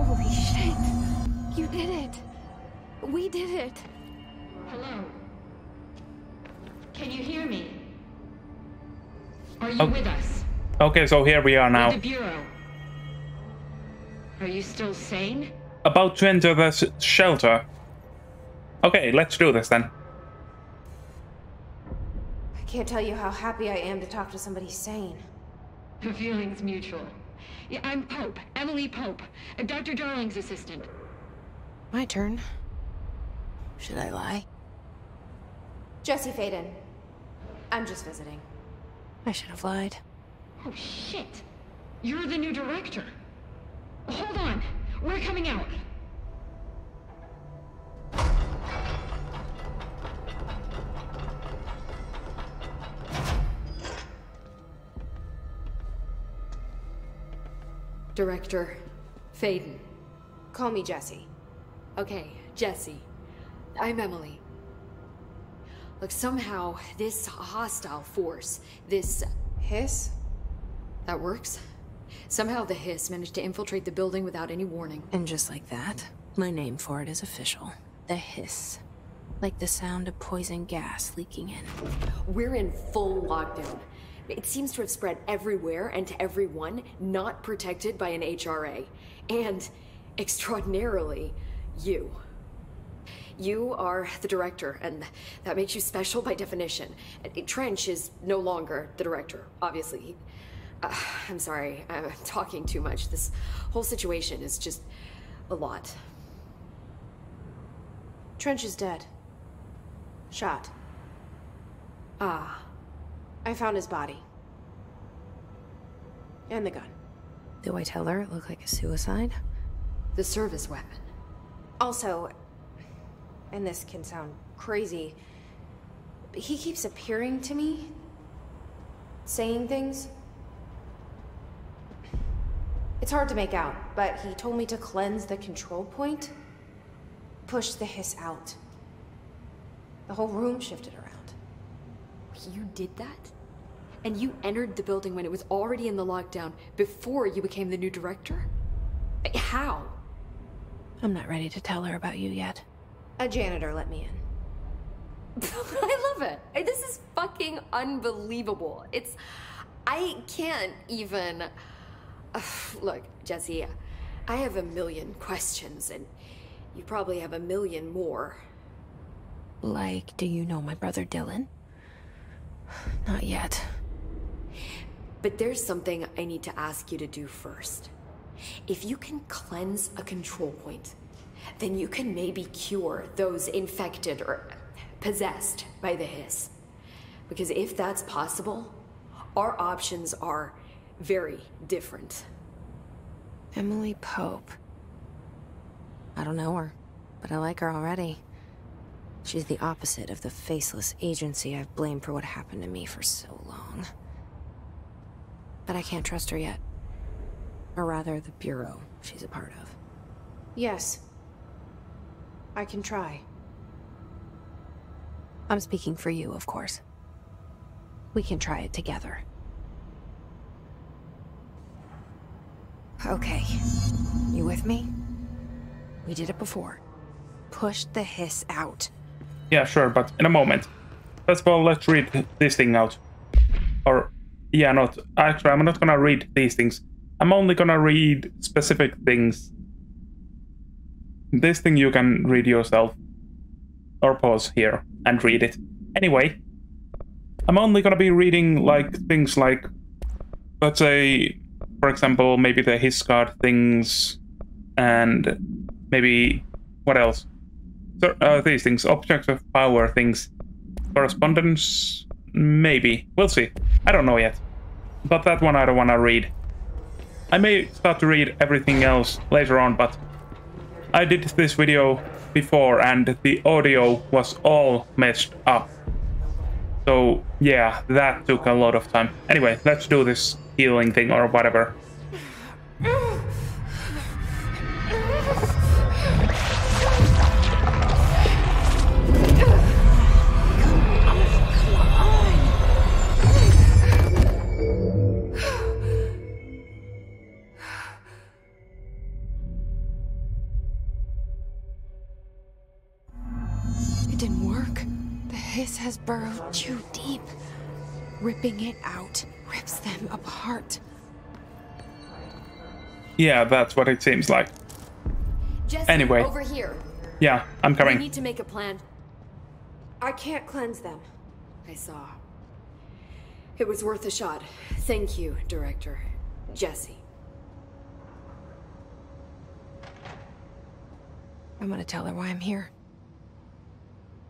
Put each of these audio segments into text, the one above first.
Holy shit. You did it. We did it. Hello. Can you hear me? Are you with us? Okay, so here we are now. With the Bureau. Are you still sane? About to enter the shelter. Okay, let's do this then. I can't tell you how happy I am to talk to somebody sane. The feeling's mutual. Yeah, I'm Pope, Emily Pope, Dr. Darling's assistant. My turn. Should I lie? Jesse Faden. I'm just visiting. I should have lied. Oh, shit. You're the new director. Hold on. We're coming out. Director Faden. Call me Jesse. Okay, Jesse. I'm Emily. Look, somehow this hostile force, this Hiss? that works. Somehow the hiss managed to infiltrate the building without any warning. And just like that, my name for it is official. The hiss. Like the sound of poison gas leaking in. We're in full lockdown. It seems to have spread everywhere and to everyone not protected by an HRA. And, extraordinarily, you. You are the director, and that makes you special by definition. Trench is no longer the director, obviously. I'm sorry, I'm talking too much. This whole situation is just a lot. Trench is dead. Shot. Ah. I found his body. And the gun. Do I tell her it looked like a suicide? The service weapon. Also, and this can sound crazy, but he keeps appearing to me, saying things. It's hard to make out, but he told me to cleanse the control point, push the hiss out. The whole room shifted around. You did that? And you entered the building when it was already in the lockdown before you became the new director? How? I'm not ready to tell her about you yet. A janitor let me in. I love it. This is fucking unbelievable. I can't even... Look, Jesse, I have a million questions, and you probably have a million more. Like, do you know my brother Dylan? Not yet. But there's something I need to ask you to do first. If you can cleanse a control point, then you can maybe cure those infected or possessed by the hiss. Because if that's possible, our options are very different. Emily Pope. I don't know her, but I like her already. She's the opposite of the faceless agency I've blamed for what happened to me for so long. But I can't trust her yet. Or rather, the Bureau she's a part of. Yes. I can try. I'm speaking for you, of course. We can try it together. Okay. You with me? We did it before. Push the hiss out. Yeah, sure, but in a moment. First of all, let's read this thing out. Or, yeah, actually, I'm not gonna read these things. I'm only gonna read specific things. This thing you can read yourself. Or pause here and read it. Anyway, I'm only gonna be reading, like, things like, let's say, for example, maybe the hiss card things, and maybe, what else? So, these things, objects of power things, correspondence, maybe, we'll see. I don't know yet, but that one I don't want to read. I may start to read everything else later on, but I did this video before and the audio was all messed up. So yeah, that took a lot of time. Anyway, let's do this healing thing or whatever. hiss has burrowed too deep. Ripping it out rips them apart. Yeah, that's what it seems like. Jesse, Anyway. over here. Yeah, I'm coming. We need to make a plan. I can't cleanse them. I saw. It was worth a shot. Thank you, Director. Jesse. I'm gonna tell her why I'm here.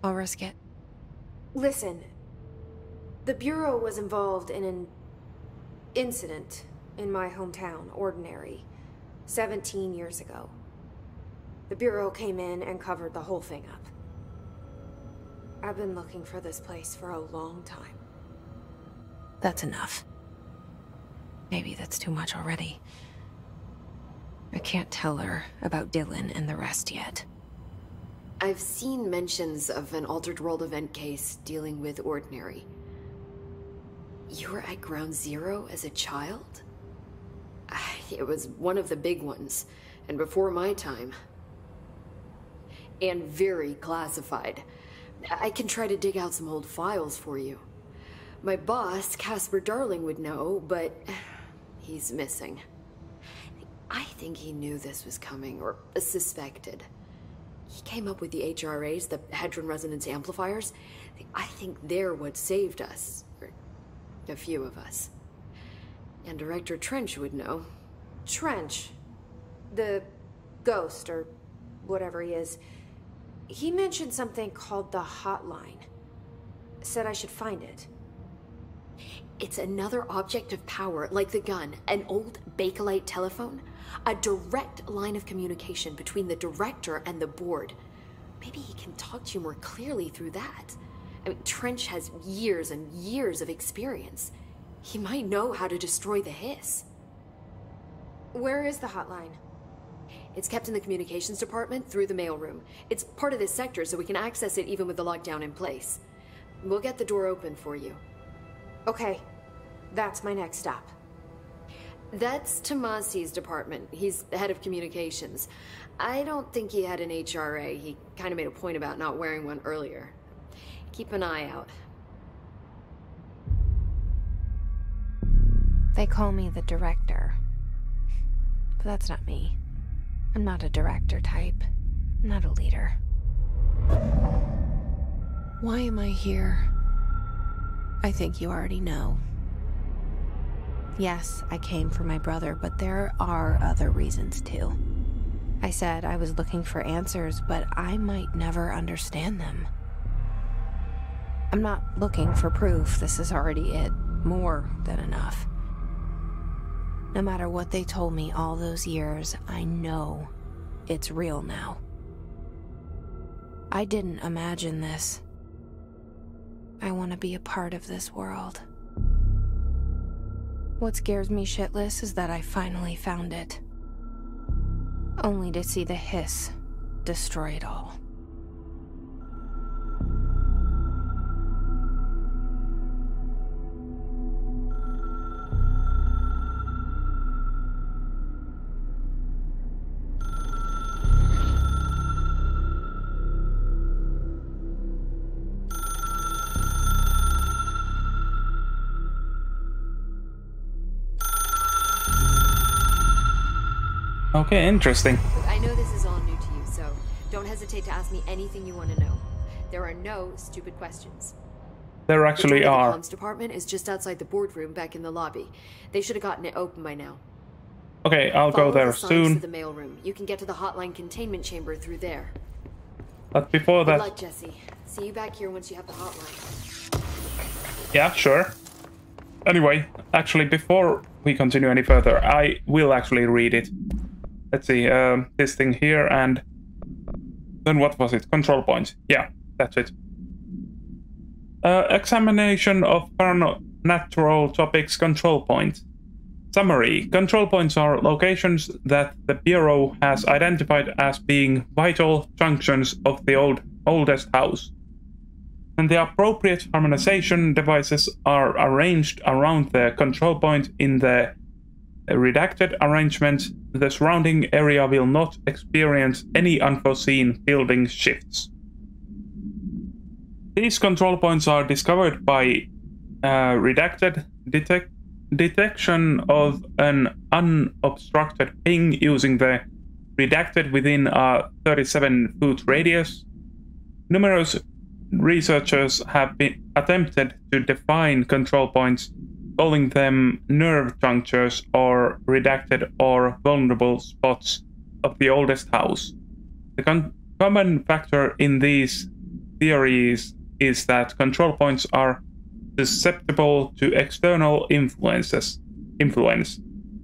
I'll risk it. Listen, the Bureau was involved in an incident in my hometown, Ordinary, 17 years ago. The Bureau came in and covered the whole thing up. I've been looking for this place for a long time. That's enough. Maybe that's too much already. I can't tell her about Dylan and the rest yet. I've seen mentions of an Altered World event case dealing with Ordinary. You were at Ground Zero as a child? It was one of the big ones, and before my time. And very classified. I can try to dig out some old files for you. My boss, Casper Darling, would know, but he's missing. I think he knew this was coming, or suspected. He came up with the HRAs, the Hadron Resonance Amplifiers. I think they're what saved us. Or a few of us. And Director Trench would know. Trench, the ghost, or whatever he is, he mentioned something called the hotline. Said I should find it. It's another object of power, like the gun, an old Bakelite telephone. A direct line of communication between the director and the board. Maybe he can talk to you more clearly through that. I mean, Trench has years and years of experience. He might know how to destroy the hiss. Where is the hotline? It's kept in the communications department through the mailroom. It's part of this sector, so we can access it even with the lockdown in place. We'll get the door open for you. Okay, that's my next stop. That's Tomasi's department. He's the head of communications. I don't think he had an HRA. He kind of made a point about not wearing one earlier. Keep an eye out. They call me the director. But that's not me. I'm not a director type. I'm not a leader. Why am I here? I think you already know. Yes, I came for my brother, but there are other reasons too. I said I was looking for answers, but I might never understand them. I'm not looking for proof. This is already it. More than enough. No matter what they told me all those years, I know it's real now. I didn't imagine this. I want to be a part of this world. What scares me shitless is that I finally found it. Only to see the hiss destroy it all. Okay, interesting. Look, I know this is all new to you, so don't hesitate to ask me anything you want to know. There are no stupid questions. There actually The door to are. the comms department is just outside the boardroom back in the lobby. They should have gotten it open by now. Okay, I'll go Follow there the signs soon. to the mailroom. You can get to the hotline containment chamber through there. But before Good that... luck, Jesse. See you back here once you have the hotline. Yeah, sure. Anyway, actually, before we continue any further, I will actually read it. Let's see, this thing here, and then what was it? Control points. Yeah, that's it. Examination of paranormal topics control points. Summary. Control points are locations that the Bureau has identified as being vital junctions of the oldest house. And the appropriate harmonization devices are arranged around the control point in the redacted arrangement. The surrounding area will not experience any unforeseen building shifts. These control points are discovered by redacted detection of an unobstructed ping using the redacted within a 37-foot radius. Numerous researchers have been attempted to define control points, calling them nerve junctures or redacted or vulnerable spots of the oldest house. The common factor in these theories is that control points are susceptible to external influence,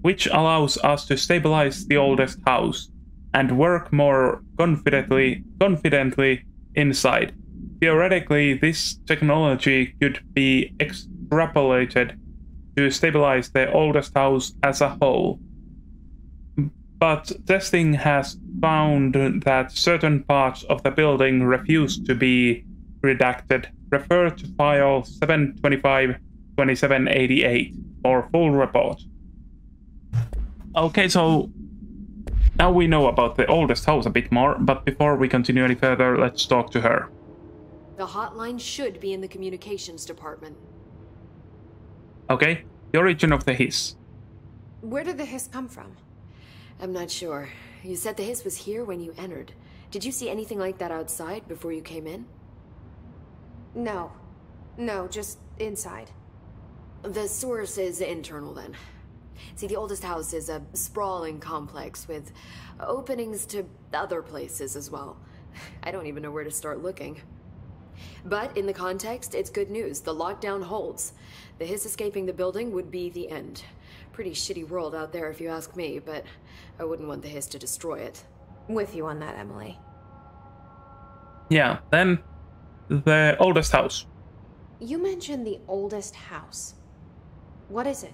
which allows us to stabilize the oldest house and work more confidently inside. Theoretically, this technology could be extrapolated to stabilize the oldest house as a whole. But testing has found that certain parts of the building refuse to be redacted. Refer to file 725-2788 for full report. Okay, so now we know about the oldest house a bit more, but before we continue any further, let's talk to her. The hotline should be in the communications department. Okay, the origin of the hiss. Where did the hiss come from? I'm not sure. You said the hiss was here when you entered. Did you see anything like that outside before you came in? No, just inside. The source is internal then. See, the oldest house is a sprawling complex with openings to other places as well. I don't even know where to start looking. But in the context, it's good news. The lockdown holds. The hiss escaping the building would be the end. Pretty shitty world out there if you ask me, but I wouldn't want the hiss to destroy it. With you on that, Emily. Yeah, then the oldest house. You mentioned the oldest house. What is it?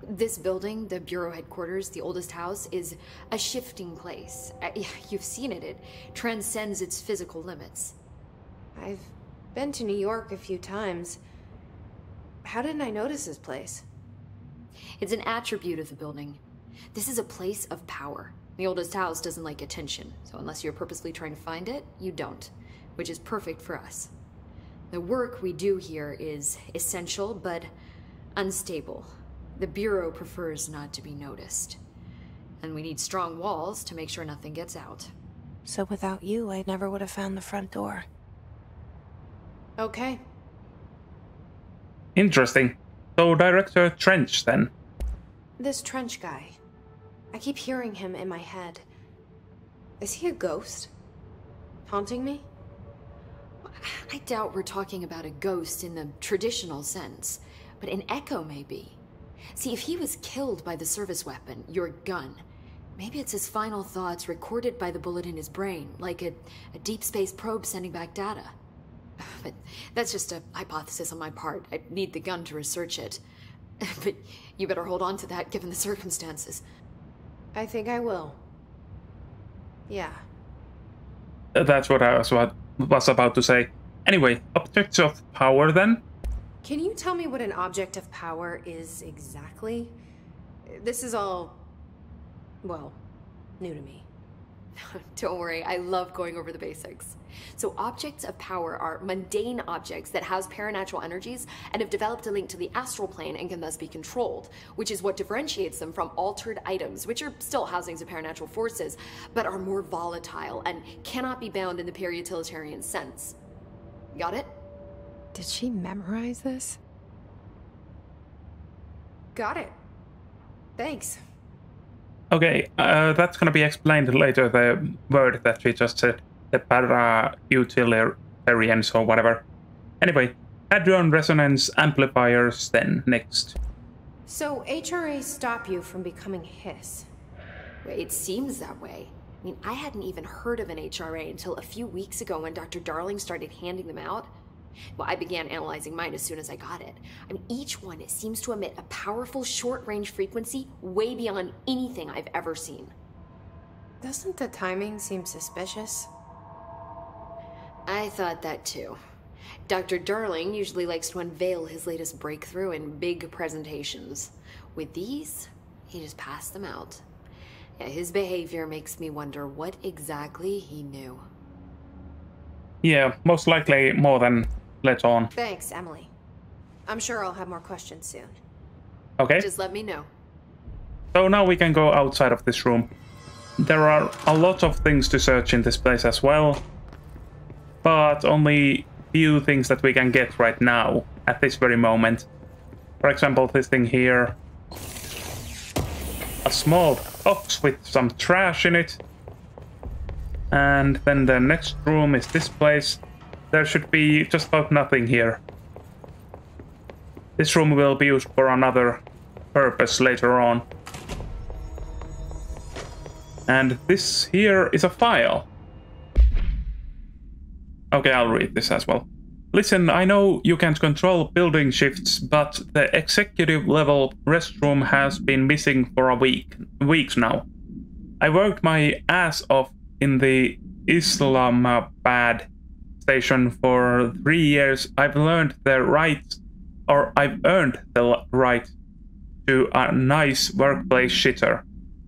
This building, the Bureau headquarters, the oldest house, is a shifting place. You've seen it. It transcends its physical limits. I've been to New York a few times. How didn't I notice this place? It's an attribute of the building. This is a place of power. The oldest house doesn't like attention, so unless you're purposely trying to find it, you don't, which is perfect for us. The work we do here is essential, but unstable. The Bureau prefers not to be noticed. And we need strong walls to make sure nothing gets out. So without you, I never would have found the front door. Okay. Interesting. So Director Trench, then? This Trench guy. I keep hearing him in my head. Is he a ghost? Haunting me? I doubt we're talking about a ghost in the traditional sense, but an echo maybe. See, if he was killed by the service weapon, your gun, maybe it's his final thoughts recorded by the bullet in his brain, like a deep space probe sending back data. But that's just a hypothesis on my part. I'd need the gun to research it. But you better hold on to that given the circumstances. I think I will. Yeah. That's what I was about to say. Anyway, objects of power then? Can you tell me what an object of power is exactly? This is all, well, new to me. Don't worry, I love going over the basics. So objects of power are mundane objects that house paranatural energies and have developed a link to the astral plane and can thus be controlled, which is what differentiates them from altered items, which are still housings of paranatural forces, but are more volatile and cannot be bound in the pure utilitarian sense. Got it? Did she memorize this? Got it. Thanks. Okay, that's gonna be explained later, the word that we just said, the para-utilitarians or whatever. Anyway, hadron resonance amplifiers then, next. So HRAs stop you from becoming hiss? It seems that way. I mean, I hadn't even heard of an HRA until a few weeks ago when Dr. Darling started handing them out. Well, I began analyzing mine as soon as I got it. I mean, each one seems to emit a powerful short-range frequency way beyond anything I've ever seen. Doesn't the timing seem suspicious? I thought that too. Dr. Darling usually likes to unveil his latest breakthrough in big presentations. With these, he just passed them out. Yeah, his behavior makes me wonder what exactly he knew. Yeah, most likely more than later on. Thanks, Emily. I'm sure I'll have more questions soon. Okay. Just let me know. So now we can go outside of this room. There are a lot of things to search in this place as well, but only few things that we can get right now, at this very moment. For example, this thing here. A small box with some trash in it. And then the next room is this place. There should be just about nothing here. This room will be used for another purpose later on. And this here is a file. Okay, I'll read this as well. Listen, I know you can't control building shifts, but the executive level restroom has been missing for weeks now. I worked my ass off in the Islamabad station for 3 years. I've earned the right to a nice workplace shitter.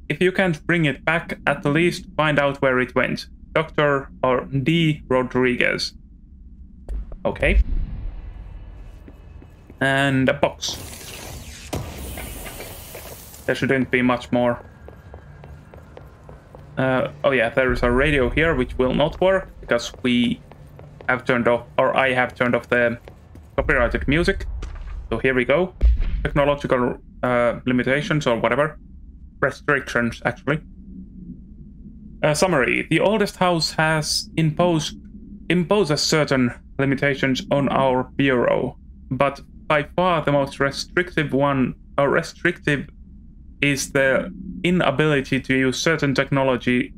If you can't bring it back, at least find out where it went. Dr. or D. Rodriguez. Okay. And a box. There shouldn't be much more. Oh yeah, there is a radio here which will not work because we have turned off, or I have turned off the copyrighted music. So here we go. Technological limitations or whatever. Restrictions, actually. Summary. The oldest house has imposes certain limitations on our bureau, but by far the most restrictive is the inability to use certain technological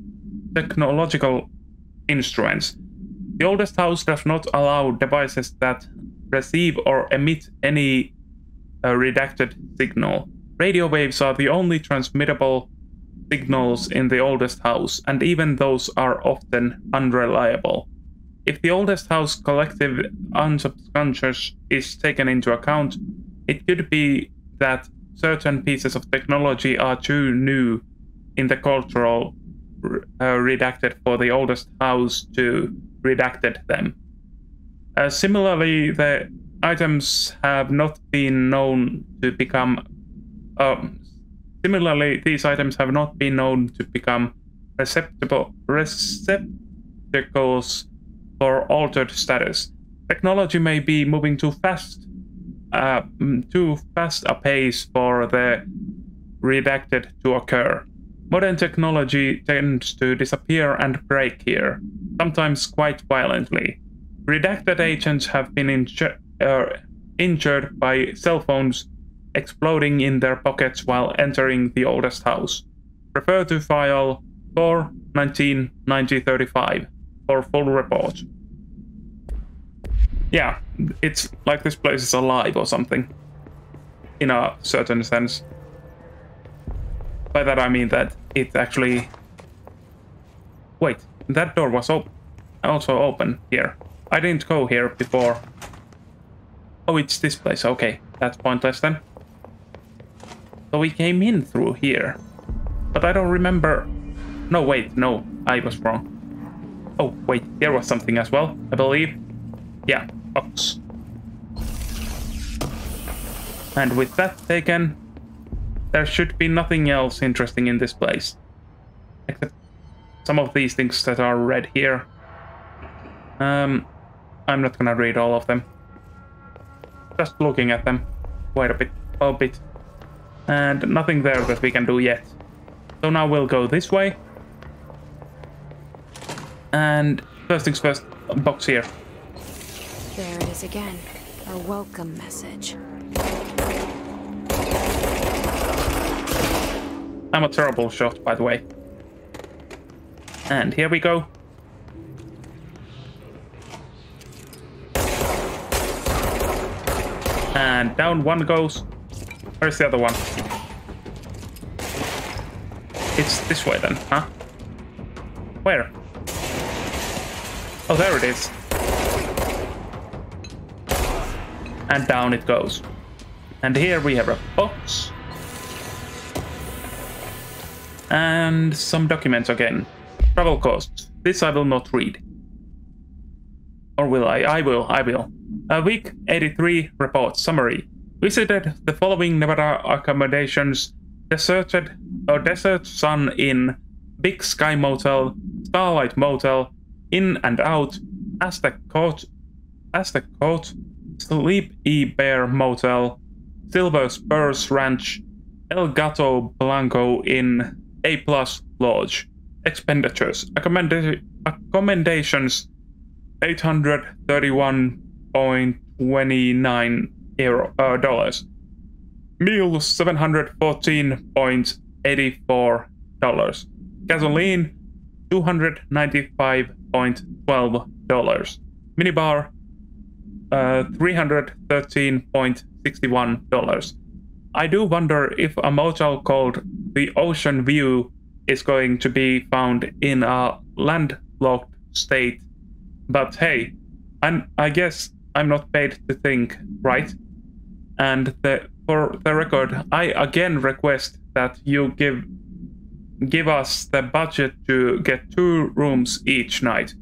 instruments. The oldest house does not allow devices that receive or emit any redacted signal. Radio waves are the only transmittable signals in the oldest house, and even those are often unreliable. If the oldest house collective unconscious is taken into account, it could be that certain pieces of technology are too new in the cultural redacted for the oldest house to redacted them. Similarly, the items have not been known to become these items have not been known to become receptacles for altered status. Technology may be moving too fast a pace for the redacted to occur. Modern technology tends to disappear and break here, sometimes quite violently. Redacted agents have been injured by cell phones exploding in their pockets while entering the oldest house. Refer to file 4/19/1935 for full report. Yeah, it's like this place is alive or something, in a certain sense. By that I mean that it actually... Wait, that door was also open here. I didn't go here before. Oh, it's this place. Okay, that's pointless then. So we came in through here. But I don't remember... No, wait, no, I was wrong. Oh, wait, here was something as well, I believe. Yeah, box. And with that taken, there should be nothing else interesting in this place. Except some of these things that are red here. I'm not gonna read all of them. Just looking at them quite a bit. And nothing there that we can do yet. So now we'll go this way. And first things first, box here. There it is again. Our welcome message. I'm a terrible shot, by the way. And here we go. And down one goes. Where's the other one? It's this way then, huh? Where? Oh, there it is. And down it goes. And here we have a box. And some documents again. Travel costs. This I will not read. Or will I? I will. Week 83 report summary. Visited the following Nevada accommodations: Desert Sun Inn, Big Sky Motel, Starlight Motel, In and Out, Aztec Court, Sleep E Bear Motel, Silver Spurs Ranch, El Gato Blanco Inn, A Plus Lodge. Expenditures. Accommodations $831.29 dollars. Meals $714.84. Gasoline $295.12. Minibar $313.61. I do wonder if a motel called the Ocean View is going to be found in a landlocked state. But hey, I guess I'm not paid to think, right? And for the record, I again request that you give us the budget to get 2 rooms each night.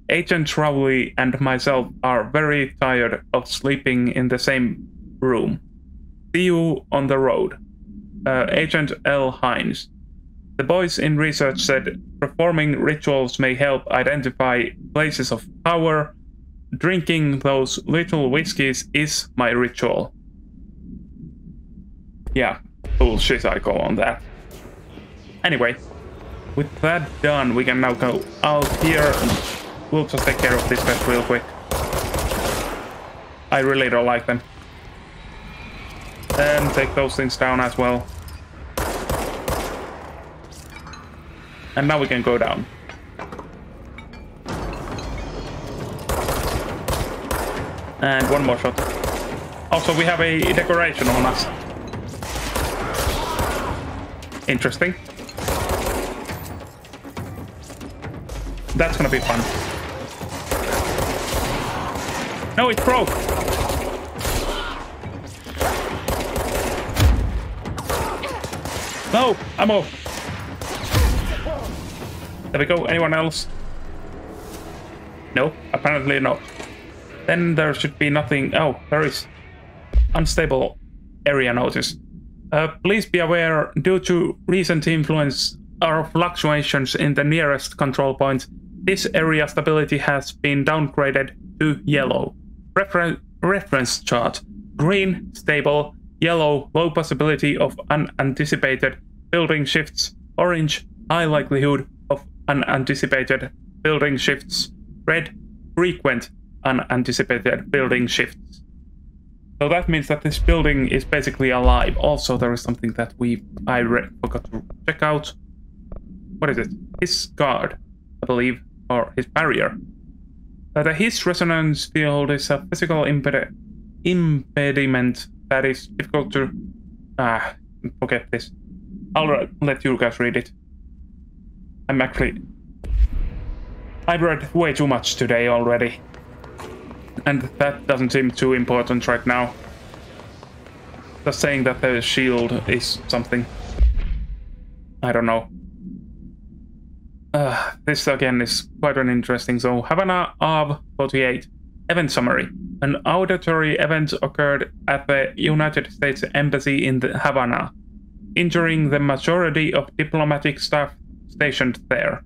Agent Rowley and myself are very tired of sleeping in the same room. See you on the road. Agent L. Hines. The boys in research said performing rituals may help identify places of power. Drinking those little whiskeys is my ritual. Yeah, bullshit I call on that. Anyway, with that done, we can now go out here and we'll just take care of this guys real quick. I really don't like them. Then take those things down as well. And now we can go down. And one more shot. Also, we have a decoration on us. Interesting. That's gonna be fun. No, it broke! No! Ammo! There we go. Anyone else? No, apparently not. Then there should be nothing. Oh, there is. Unstable area notice. Please be aware, due to recent influence or fluctuations in the nearest control point, this area stability has been downgraded to yellow. Reference chart. Green, stable. Yellow, low possibility of unanticipated building shifts. Orange, high likelihood of unanticipated building shifts. Red, frequent unanticipated building shifts. So that means that this building is basically alive. Also, there is something that I forgot to check out. What is it? His guard, I believe, or his barrier. His resonance field is a physical impediment that is difficult to... forget this. I'll let you guys read it. I've read way too much today already. And that doesn't seem too important right now. Just saying that the shield is something. I don't know. This again is quite an interesting. So, Havana of 48. Event summary. An auditory event occurred at the United States Embassy in Havana, injuring the majority of diplomatic staff stationed there.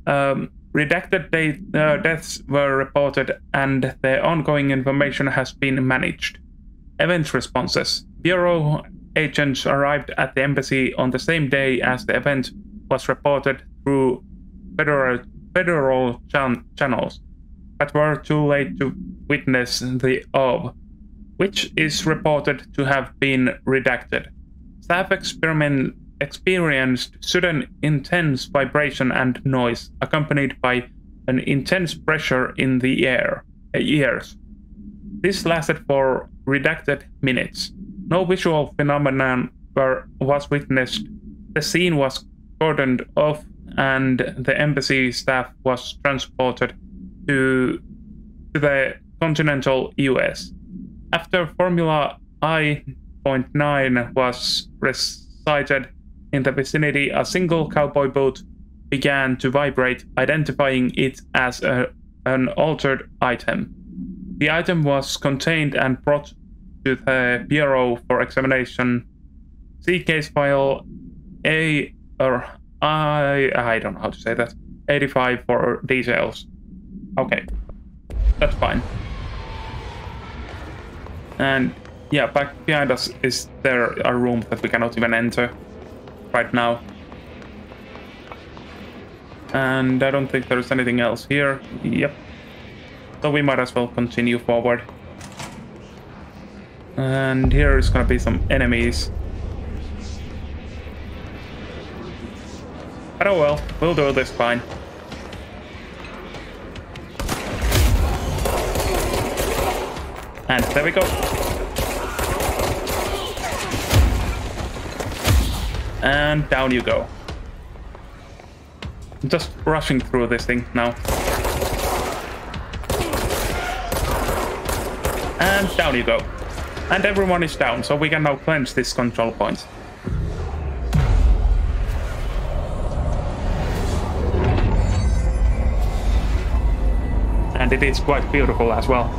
Redacted deaths were reported and the ongoing information has been managed. Event responses. Bureau agents arrived at the embassy on the same day as the event was reported through federal channels, but were too late to witness the OV, which is reported to have been redacted. Staff experienced sudden intense vibration and noise, accompanied by an intense pressure in the ears. This lasted for redacted minutes. No visual phenomenon was witnessed. The scene was cordoned off and the embassy staff was transported to the continental US. After Formula I.9 was recited in the vicinity, a single cowboy boot began to vibrate, identifying it as a an altered item. The item was contained and brought to the Bureau for examination. See case file I don't know how to say that. 85 for details. Okay, that's fine. And yeah, back behind us is there a room that we cannot even enter right now. And I don't think there's anything else here. Yep. So we might as well continue forward. And here is gonna be some enemies. But oh well, we'll do this fine. And there we go. And down you go. I'm just rushing through this thing now. And down you go. And everyone is down, so we can now cleanse this control point. And it is quite beautiful as well.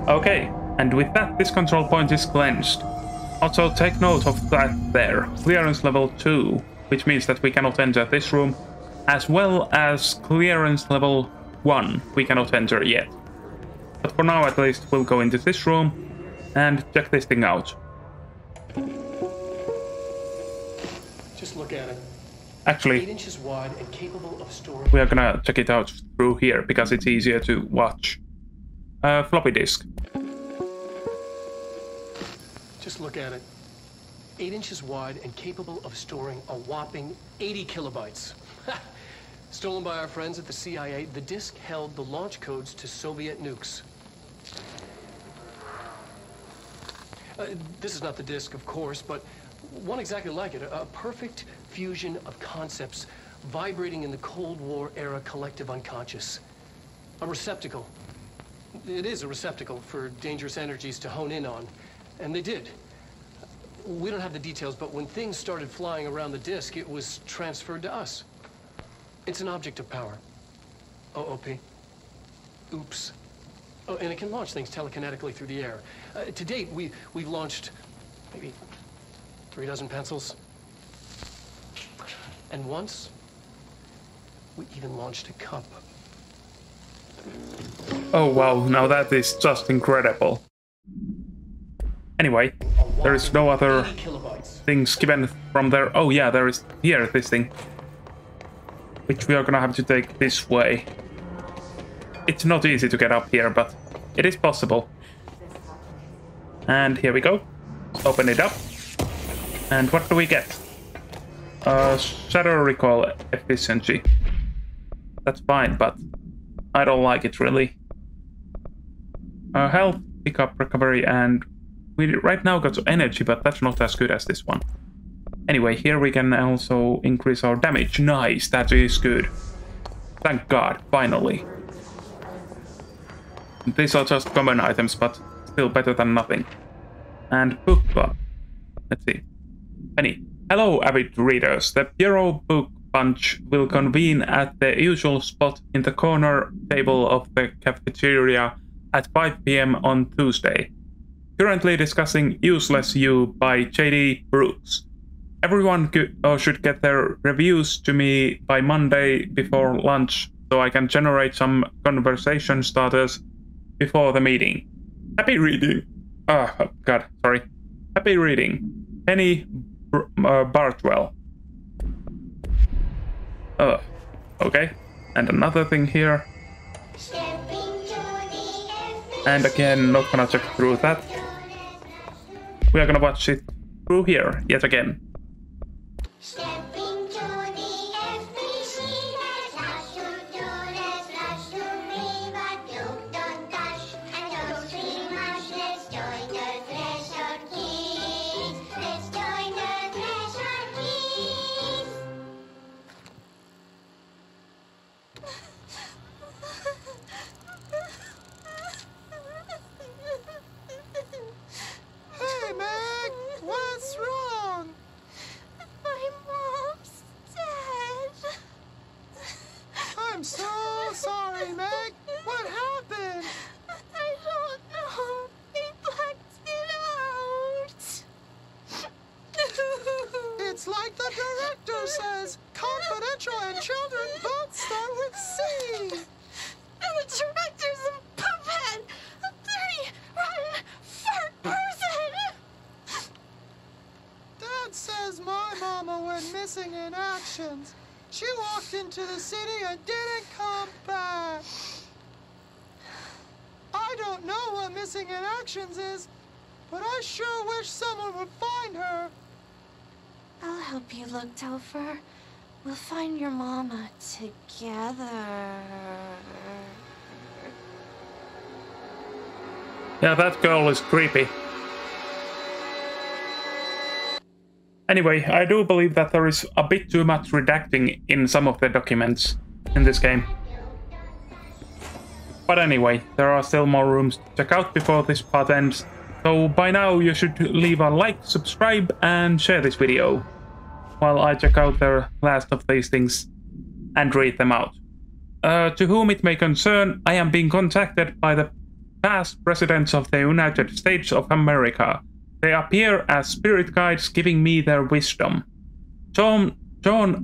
Okay, and with that, this control point is cleansed. Also, take note of that there. Clearance level 2, which means that we cannot enter this room, as well as clearance level 1, we cannot enter yet. But for now, at least, we'll go into this room and check this thing out. Just look at it. Actually, 8 inches wide and capable of storing. We are gonna check it out through here because it's easier to watch. Floppy disk. Just look at it. 8 inches wide and capable of storing a whopping 80 kilobytes. Stolen by our friends at the CIA, the disk held the launch codes to Soviet nukes. This is not the disk, of course, but one exactly like it. A perfect fusion of concepts vibrating in the Cold War era collective unconscious. A receptacle. It is a receptacle for dangerous energies to hone in on. And they did. We don't have the details, but when things started flying around the disk, it was transferred to us. It's an object of power. OOP. Oops. Oh, and it can launch things telekinetically through the air. To date, we've launched maybe 3 dozen pencils. And once, we even launched a cup. Oh wow, now that is just incredible. Anyway, there is no other things given from there. Oh yeah, there is here, this thing. Which we are gonna have to take this way. It's not easy to get up here, but it is possible. And here we go. Open it up. And what do we get? Shadow recoil efficiency. That's fine, but I don't like it really. Health, pickup, recovery, and we right now got energy, but that's not as good as this one. Anyway, here we can also increase our damage. Nice, that is good. Thank God, finally. These are just common items, but still better than nothing. And book club. Let's see. Penny. Hello, avid readers. The Bureau Book Bunch will convene at the usual spot in the corner table of the cafeteria at 5 p.m. on Tuesday. Currently discussing Useless You by J.D. Brooks. Everyone should get their reviews to me by Monday before lunch, so I can generate some conversation starters before the meeting. Happy reading. Oh, God, sorry. Happy reading. Penny Bartwell. Oh, okay. And another thing here. And again, not gonna check through that. We are gonna watch it through here, yet again. It's like the director says. Confidential and children both start with C. And the director's a puppet! A dirty, rotten, fart person! Dad says my mama went missing in actions. She walked into the city and didn't come back. I don't know what missing in actions is, but I sure wish someone would find her. I'll help you look, Topher. We'll find your mama together. Yeah, that girl is creepy. Anyway, I do believe that there is a bit too much redacting in some of the documents in this game. But anyway, there are still more rooms to check out before this part ends. So by now you should leave a like, subscribe and share this video, while I check out the last of these things and read them out. To whom it may concern, I am being contacted by the past presidents of the United States of America. They appear as spirit guides giving me their wisdom. John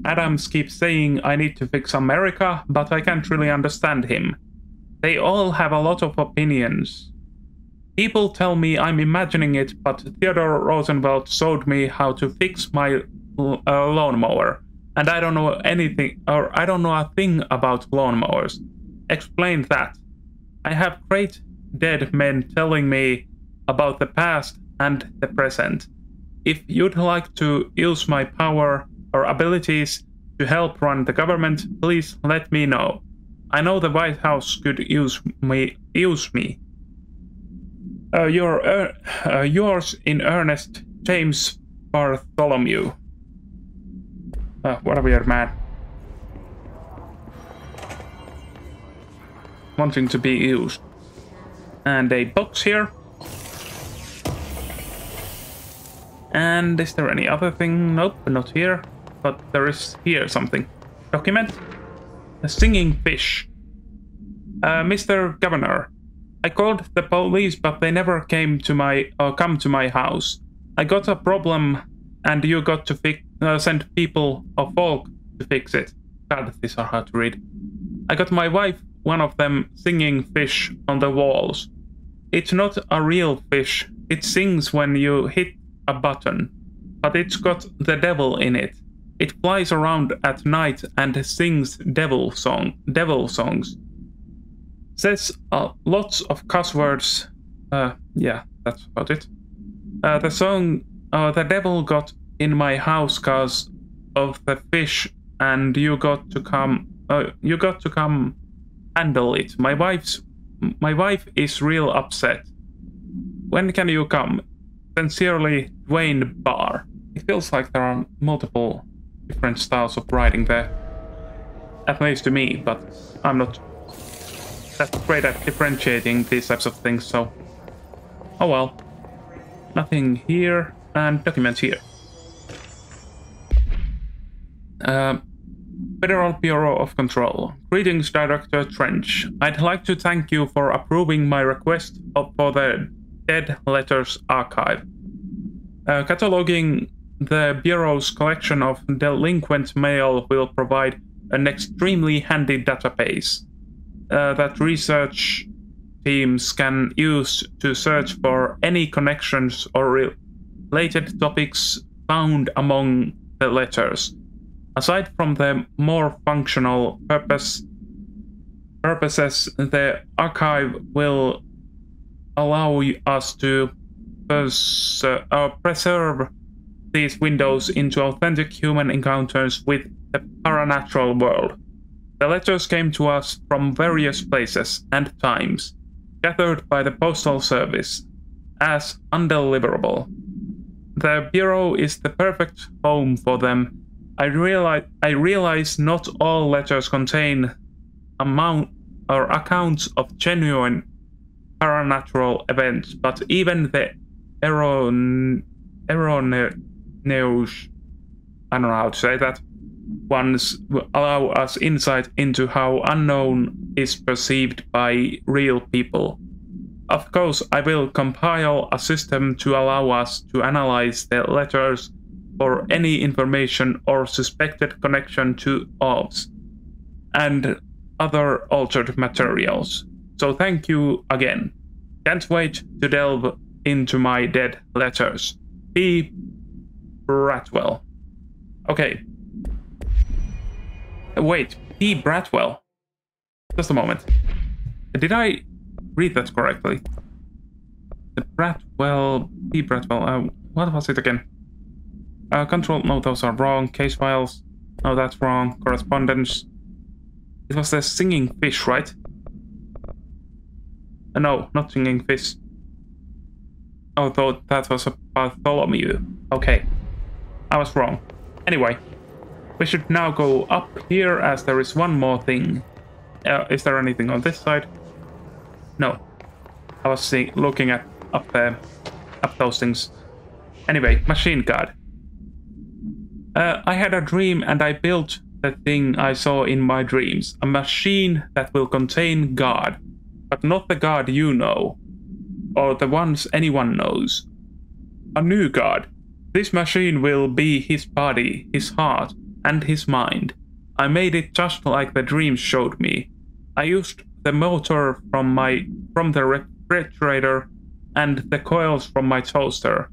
Adams keeps saying I need to fix America, but I can't really understand him. They all have a lot of opinions. People tell me I'm imagining it, but Theodore Roosevelt showed me how to fix my lawnmower, and I don't know anything, or I don't know a thing about lawnmowers. Explain that. I have great dead men telling me about the past and the present. If you'd like to use my power or abilities to help run the government, please let me know. I know the White House could use me. Yours in earnest, James Bartholomew. What a weird man. Wanting to be used. And a box here. And is there any other thing? Nope, not here. But there is here something. Document. A singing fish. Mr. Governor, I called the police, but they never came to come to my house. I got a problem, and you got to send people of folk to fix it. God, these are hard to read. I got my wife, one of them, singing fish on the walls. It's not a real fish. It sings when you hit a button, but it's got the devil in it. It flies around at night and sings devil songs. Says lots of cuss words. Yeah, that's about it. The devil got in my house cause of the fish, and you got to come handle it. My wife is real upset. When can you come? Sincerely, Dwayne Barr. It feels like there are multiple different styles of writing there. At least to me, but I'm not that great at differentiating these types of things, so... Oh well. Nothing here, and documents here. Federal Bureau of Control. Greetings, Director Trench. I'd like to thank you for approving my request for the Dead Letters Archive. Cataloging the Bureau's collection of delinquent mail will provide an extremely handy database that research teams can use to search for any connections or related topics found among the letters. Aside from the more functional purposes, the archive will allow us to preserve these windows into authentic human encounters with the paranatural world. The letters came to us from various places and times, gathered by the Postal Service as undeliverable. The Bureau is the perfect home for them. I realize not all letters contain accounts of genuine paranatural events, but even the erroneous, I don't know how to say that, ones allow us insight into how unknown is perceived by real people. Of course, I will compile a system to allow us to analyze the letters for any information or suspected connection to OVs and other altered materials. So thank you again. Can't wait to delve into my dead letters. P. Bratwell. Okay. Wait, P. Bratwell. Just a moment. Did I read that correctly? The Bratwell... P. Bratwell... what was it again? Control... No, those are wrong. Case files... No, that's wrong. Correspondence... It was the singing fish, right? No, not singing fish. Oh, thought that was a Bartholomew. Okay. I was wrong. Anyway. We should now go up here as there is one more thing. Is there anything on this side? No. I was looking at up those things. Anyway, machine guard. I had a dream and I built the thing I saw in my dreams. A machine that will contain God. But not the God you know. Or the ones anyone knows. A new God. This machine will be his body, his heart, and his mind. I made it just like the dreams showed me. I used the motor from the refrigerator and the coils from my toaster,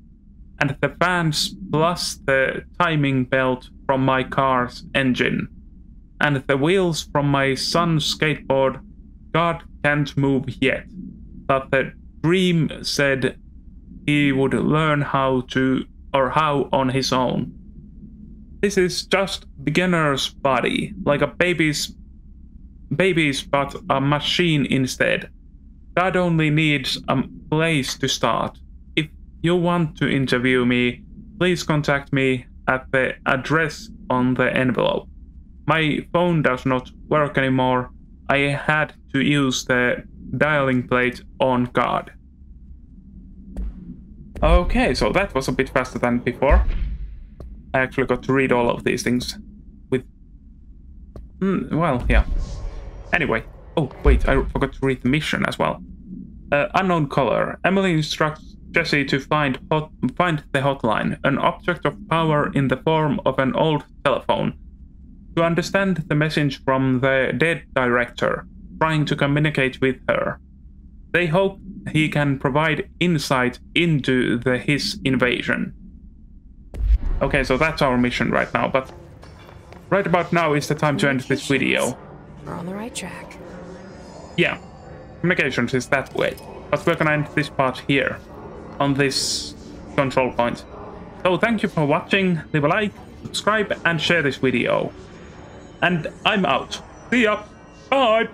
and the fans plus the timing belt from my car's engine, and the wheels from my son's skateboard. God can't move yet, but the dream said he would learn how on his own. This is just beginner's body, like a baby's but a machine instead. God only needs a place to start. If you want to interview me, please contact me at the address on the envelope. My phone does not work anymore. I had to use the dialing plate on God. Okay, so that was a bit faster than before. I actually got to read all of these things with... well, yeah. Anyway. Oh, wait, I forgot to read the mission as well. Unknown caller. Emily instructs Jesse to find the hotline, an object of power in the form of an old telephone, to understand the message from the dead director, trying to communicate with her. They hope he can provide insight into his invasion. Okay, so that's our mission right now, but right about now is the time to end this video. We're on the right track. Yeah, communications is that way, but we're gonna end this part here, on this control point. So thank you for watching, leave a like, subscribe and share this video. And I'm out. See ya! Bye!